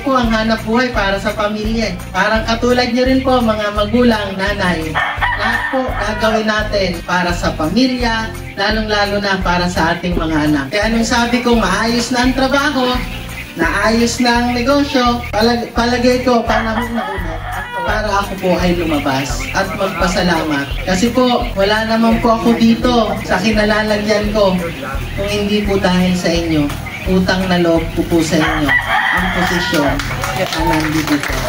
po ang hanap buhay para sa pamilya. Parang katulad nyo rin po mga magulang, nanay. Lahat po gagawin natin para sa pamilya, lalong-lalo na para sa ating mga anak. Kaya nung sabi ko maayos na ang trabaho, naayos na ang negosyo, palagay ko panahon na ulit para ako po ay lumabas at magpasalamat. Kasi po, wala naman po ako dito sa kinalalagyan ko kung hindi po dahil sa inyo. Utang na loob ko po sa inyo ang posisyon na nandito po.